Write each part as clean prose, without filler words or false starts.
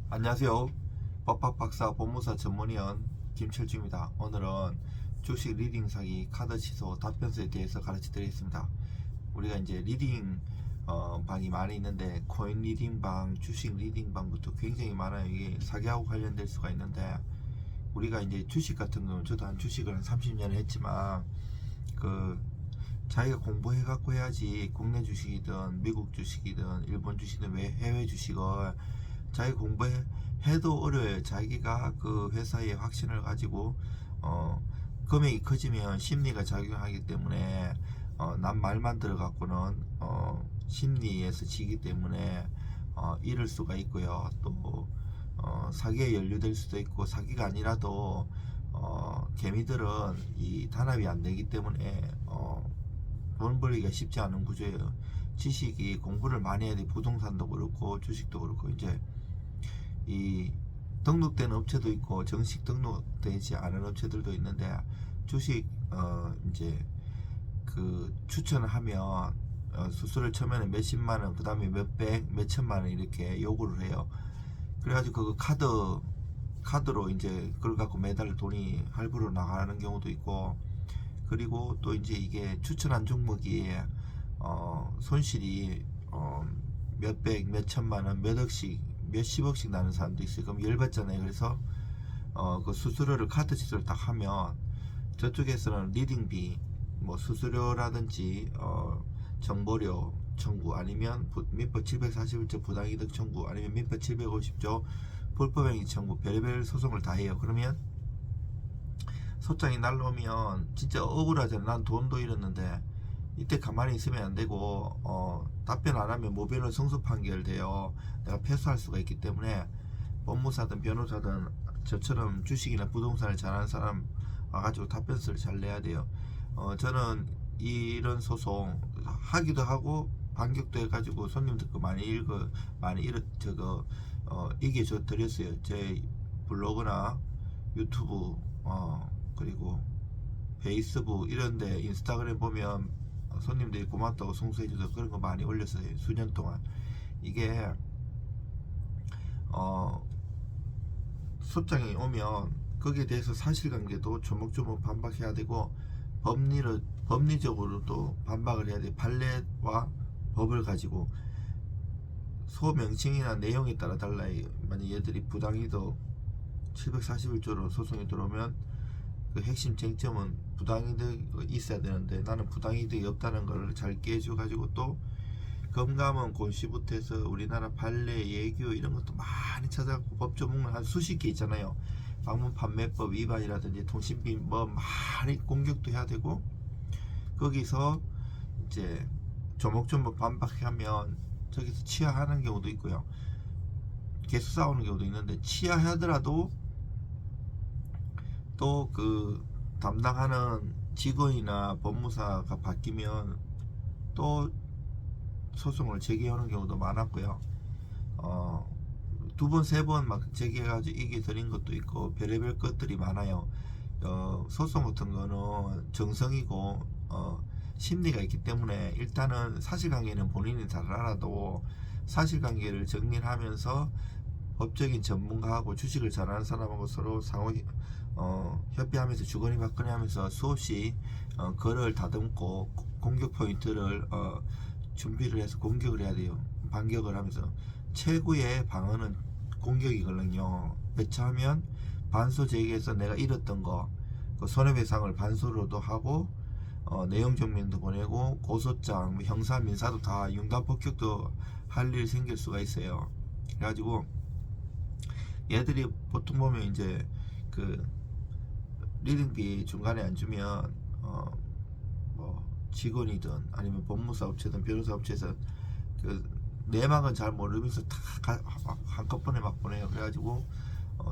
안녕하세요. 법학박사 법무사 전문위원 김철주입니다. 오늘은 주식 리딩 사기 카드 취소 답변서에 대해서 가르쳐 드리겠습니다. 우리가 이제 리딩 방이 많이 있는데 코인 리딩 방, 주식 리딩 방부터 굉장히 많아요. 이게 사기하고 관련될 수가 있는데 우리가 이제 주식 같은 경우는 저도 한 주식을 한 30년 했지만 그 자기가 공부해 갖고 해야지. 국내 주식이든 미국 주식이든 일본 주식이든 해외 주식을 자기 공부해도 어려워요. 자기가 그 회사의 확신을 가지고 금액이 커지면 심리가 작용하기 때문에 남 말만 들어갖고는 심리에서 지기 때문에 잃을 수가 있고요. 또 사기에 연루될 수도 있고, 사기가 아니라도 개미들은 이 단합이 안 되기 때문에 돈 벌기가 쉽지 않은 구조예요. 지식이 공부를 많이 해야 돼. 부동산도 그렇고 주식도 그렇고. 이제 이 등록된 업체도 있고 정식 등록되지 않은 업체들도 있는데, 주식 이제 그 추천을 하면 수수료를 처음에는 몇십만원, 그 다음에 몇백, 몇천만원 이렇게 요구를 해요. 그래가지고 그 카드로 이제 그걸 갖고 매달 돈이 할부로 나가는 경우도 있고, 그리고 또 이제 이게 추천한 종목이 손실이 몇백, 몇천만원, 몇억씩, 몇십억씩 나는 사람도 있어요. 그럼 열받잖아요. 그래서 그 수수료를, 카드 취소를 딱 하면 저쪽에서는 리딩비, 뭐 수수료라든지 정보료 청구, 아니면 민법 741조 부당이득 청구, 아니면 민법 750조 불법행위 청구, 별의별 소송을 다 해요. 그러면 소장이 날라오면 진짜 억울하잖아. 난 돈도 잃었는데. 이때 가만히 있으면 안 되고 답변 안 하면 모변을 승소 판결돼요. 내가 패소할 수가 있기 때문에 법무사든 변호사든 저처럼 주식이나 부동산을 잘하는 사람 와가지고 답변서를 잘 내야 돼요. 저는 이런 소송 하기도 하고 반격도 해가지고 손님들 거 많이 이겨줘 드렸어요. 제 블로그나 유튜브 그리고 페이스북 이런데, 인스타그램 보면 손님들이 고맙다고 송수해줘서 그런 거 많이 올렸어요. 수년 동안. 이게 소장이 오면 거기에 대해서 사실관계도 조목조목 반박해야 되고, 법리적으로도 반박을 해야 돼. 판례와 법을 가지고 소명칭이나 내용에 따라 달라요. 만약 얘들이 부당이득 741조로 소송이 들어오면 그 핵심 쟁점은 부당이득이 있어야 되는데, 나는 부당이득이 없다는 걸 잘 깨줘 가지고, 또 검감원 고시부터 해서 우리나라 판례, 예규 이런 것도 많이 찾아갖고 법 조문을 한 수십 개 있잖아요. 방문 판매법 위반이라든지 통신비 뭐 많이 공격도 해야 되고, 거기서 이제 조목조목 반박하면 저기서 치하하는 경우도 있고요. 계속 싸우는 경우도 있는데, 치하하더라도 또 그 담당하는 직원이나 법무사가 바뀌면 또 소송을 제기하는 경우도 많았고요. 두 번, 세 번 막 제기해가지고 이게 드린 것도 있고 별의별 것들이 많아요. 소송 같은 거는 정성이고 심리가 있기 때문에, 일단은 사실관계는 본인이 잘 알아도 사실관계를 정리하면서 법적인 전문가하고 주식을 잘하는 사람하고 서로 상호 협의하면서 주거니 받거니 하면서 수없이 글을 다듬고 공격 포인트를 준비를 해서 공격을 해야 돼요. 반격을 하면서. 최고의 방어는 공격이거든요. 배차하면 반소 제기해서 내가 잃었던 거, 그 손해배상을 반소로도 하고 내용 증명도 보내고 고소장, 뭐 형사 민사도 다 융단 폭격도 할 일 생길 수가 있어요. 그래가지고 얘들이 보통 보면 이제 그 리딩비 중간에 안 주면 뭐 직원이든 아니면 법무사 업체든 변호사 업체에서 그 내막은 잘 모르면서 다 한꺼번에 막 보내요. 그래가지고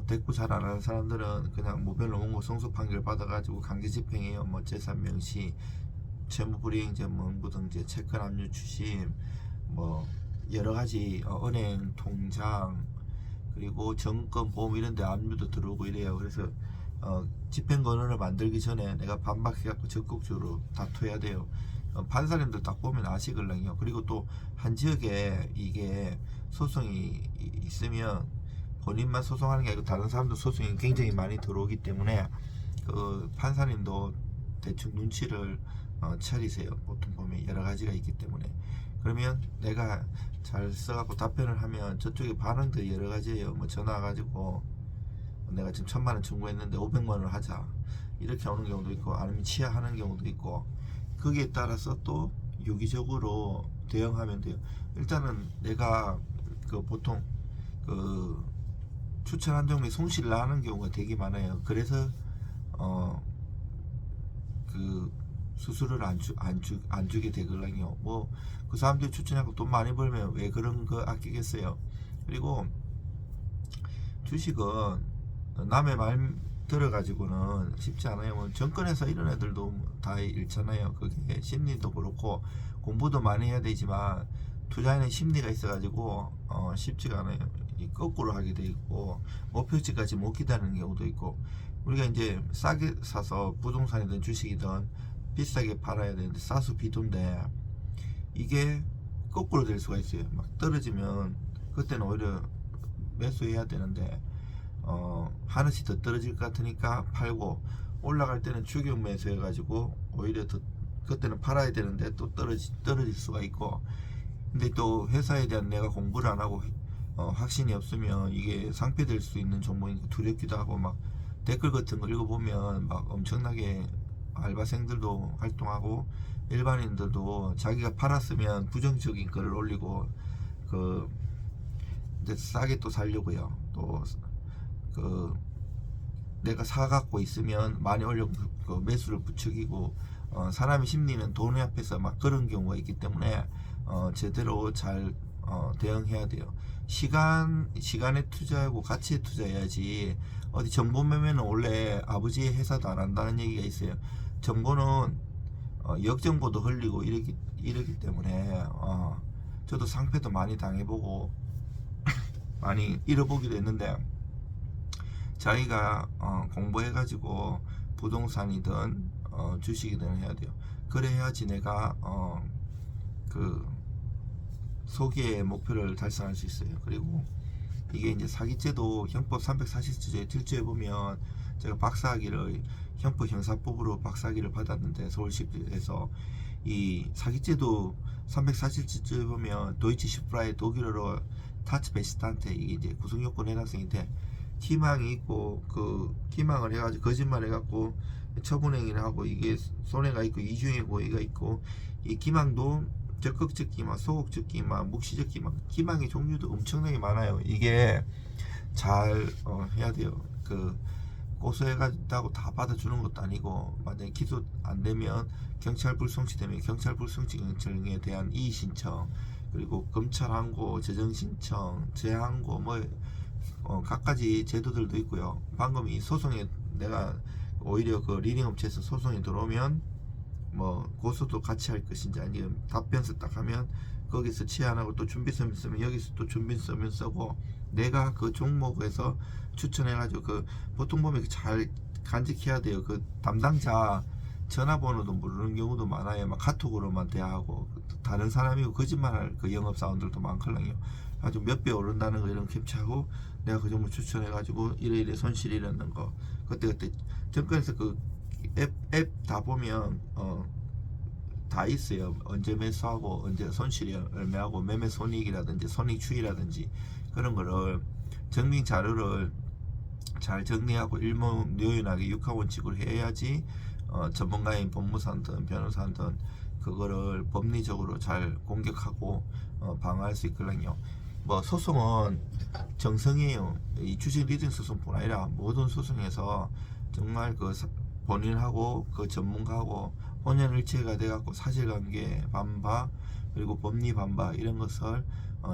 대꾸 잘 안 하는 사람들은 그냥 모변 원고 승소 판결 받아가지고 강제 집행해요. 뭐 재산 명시, 채무불이행자 명부등재, 채권 압류 추심, 뭐 여러가지 은행 통장, 그리고 정권 보험 이런데 압류도 들어오고 이래요. 그래서 집행권을 만들기 전에 내가 반박해갖고 적극적으로 다투어야 돼요. 판사님들 딱 보면 아시걸랑요. 그리고 또 한 지역에 이게 소송이 있으면 본인만 소송하는 게 아니고 다른 사람도 소송이 굉장히 많이 들어오기 때문에 그 판사님도 대충 눈치를 차리세요. 보통 보면 여러 가지가 있기 때문에. 그러면 내가 잘 써갖고 답변을 하면 저쪽에 반응도 여러 가지예요. 뭐 전화 와가지고 내가 지금 1,000만 원 청구했는데 500만 원을 하자 이렇게 오는 경우도 있고, 아니면 취하하는 경우도 있고, 거기에 따라서 또 유기적으로 대응하면 돼요. 일단은 내가 그 보통 그 추천 한 종목에 손실을 나는 경우가 되게 많아요. 그래서 그 수수료를 안 주게 되거든요. 뭐 그 사람들이 추천하고 돈 많이 벌면 왜 그런 거 아끼겠어요. 그리고 주식은 남의 말 들어가지고는 쉽지 않아요. 뭐 정권에서 이런 애들도 다 잃잖아요. 그게 심리도 그렇고 공부도 많이 해야 되지만 투자에는 심리가 있어가지고 쉽지가 않아요. 거꾸로 하게 돼 있고 목표치까지 못 기다리는 경우도 있고, 우리가 이제 싸게 사서 부동산이든 주식이든 비싸게 팔아야 되는데 싸수 비도인데 이게 거꾸로 될 수가 있어요. 막 떨어지면 그때는 오히려 매수해야 되는데 하나씩 더 떨어질 것 같으니까 팔고, 올라갈 때는 추격 매수해 가지고 오히려 더 그때는 팔아야 되는데 또 떨어질 수가 있고. 근데 또 회사에 대한 내가 공부를 안 하고 확신이 없으면 이게 상폐될 수 있는 종목이니까 두렵기도 하고, 막 댓글 같은 거 읽어보면 막 엄청나게 알바생들도 활동하고 일반인들도 자기가 팔았으면 부정적인 글을 올리고 그 이제 싸게 또 살려고요. 또 그 내가 사갖고 있으면 많이 올려 그 매수를 부추기고, 사람의 심리는 돈의 앞에서 막 그런 경우가 있기 때문에 제대로 잘 대응해야 돼요. 시간에 투자하고 가치에 투자해야지. 어디 정보 매매는 원래 아버지의 회사도 안 한다는 얘기가 있어요. 정보는 역정보도 흘리고 이러기 때문에 저도 상패도 많이 당해보고 많이 잃어보기도 했는데, 자기가 공부해가지고 부동산이든 주식이든 해야 돼요. 그래야지 내가 그 소기의 목표를 달성할 수 있어요. 그리고 이게 이제 사기죄도 형법 340조에 1조에 보면, 제가 박사학위를 형법 형사법으로 박사학위를 받았는데 서울시에서 이 사기죄도 340조에 보면 도이치 슈프라의 독일어로 타츠 베스탄테, 이게 이제 구성요건 해당성인데 기망이 있고 그 기망을 해가지고 거짓말 해갖고 처분행위를 하고 이게 손해가 있고 이중의 고의가 있고, 이 기망도 적극적 기망, 소극적 기망, 묵시적 기망, 기망의 종류도 엄청나게 많아요. 이게 잘 해야 돼요. 그 고소해가지고 다 받아주는 것도 아니고, 만약에 기소 안 되면 경찰 불송치 되면 경찰 불송치 결정에 대한 이의 신청, 그리고 검찰 항고, 재정 신청, 재항고, 뭐 각가지 제도들도 있고요. 방금 이 소송에 내가 오히려 그 리딩 업체에서 소송이 들어오면 뭐 고소도 같이 할 것인지, 아니면 답변서 딱 하면 거기서 치안하고 또 준비서면 쓰면 여기서 또 준비서면 쓰고, 내가 그 종목에서 추천해가지고 그 보통 보면 잘 간직해야 돼요. 그 담당자 전화번호도 모르는 경우도 많아요. 막 카톡으로만 대화하고 다른 사람이고 거짓말할 그 영업사원들도 많거든요. 아주 몇 배 오른다는 거 이런 캡처하고 내가 그 종목 추천해가지고 이래 손실이 일어난 거 그때 정권에서 그 앱 다 보면 다 있어요. 언제 매수하고 언제 손실이 얼마하고 매매 손익이라든지 손익 추이라든지 그런 거를 증빙 자료를 잘 정리하고 일목요연하게 육하원칙으로 해야지 전문가인 법무사든 변호사든 그거를 법리적으로 잘 공격하고 방어할 수 있거든요. 뭐 소송은 정성이에요. 이 주식 리딩 소송뿐 아니라 모든 소송에서 정말 그 본인하고 그 전문가하고 혼연일체가 돼갖고 사실관계 반바 그리고 법리 반바 이런 것을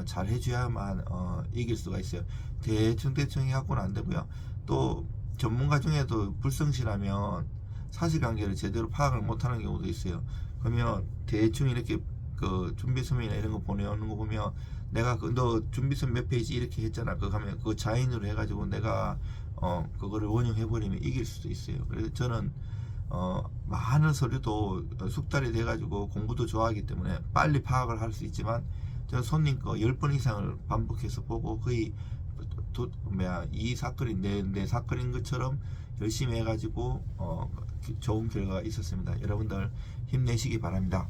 잘 해줘야만 이길 수가 있어요. 대충 해갖고는 안 되고요. 또 전문가 중에도 불성실하면 사실관계를 제대로 파악을 못하는 경우도 있어요. 그러면 대충 이렇게 그 준비서면이나 이런 거 보내오는 거 보면 내가 너 준비서면 몇 페이지 이렇게 했잖아. 그거 하면 그거 자인으로 해가지고 내가 그거를 원용해버리면 이길 수도 있어요. 그래서 저는 많은 서류도 숙달이 돼가지고 공부도 좋아하기 때문에 빨리 파악을 할 수 있지만, 저는 손님 거 10번 이상을 반복해서 보고 거의 이 사건이 내 사건인 것처럼 열심히 해가지고 좋은 결과가 있었습니다. 여러분들 힘내시기 바랍니다.